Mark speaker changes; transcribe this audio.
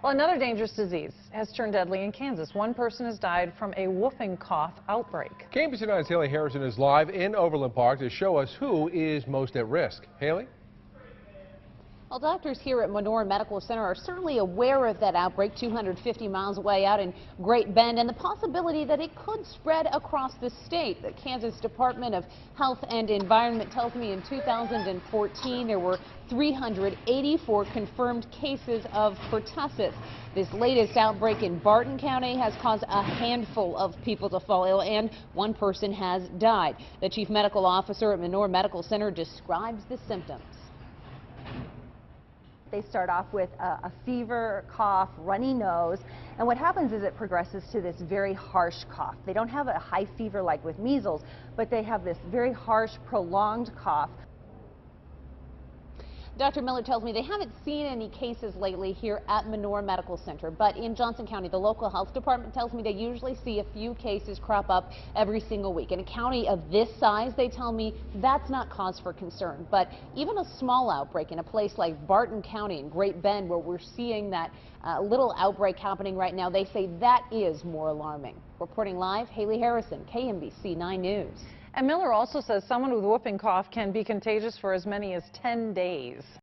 Speaker 1: Well, another dangerous disease has turned deadly in Kansas. One person has died from a whooping cough outbreak.
Speaker 2: KMBC 9's Haley Harrison is live in Overland Park to show us who is most at risk. Haley?
Speaker 3: Well, doctors here at Menorah Medical Center are certainly aware of that outbreak 250 miles away out in Great Bend and the possibility that it could spread across the state. The Kansas Department of Health and Environment tells me in 2014 there were 384 confirmed cases of pertussis. This latest outbreak in Barton County has caused a handful of people to fall ill, and one person has died. The chief medical officer at Menorah Medical Center describes the symptoms.
Speaker 4: They start off with a fever, cough, runny nose, and what happens is it progresses to this very harsh cough. They don't have a high fever like with measles, but they have this very harsh, prolonged cough.
Speaker 3: Dr. Miller tells me they haven't seen any cases lately here at Menorah Medical Center, but in Johnson County, the local health department tells me they usually see a few cases crop up every single week. In a county of this size, they tell me that's not cause for concern. But even a small outbreak in a place like Barton County in Great Bend, where we're seeing that little outbreak happening right now, they say that is more alarming. Reporting live, Haley Harrison, KMBC 9 News.
Speaker 1: And Miller also says someone with whooping cough can be contagious for as many as 10 days.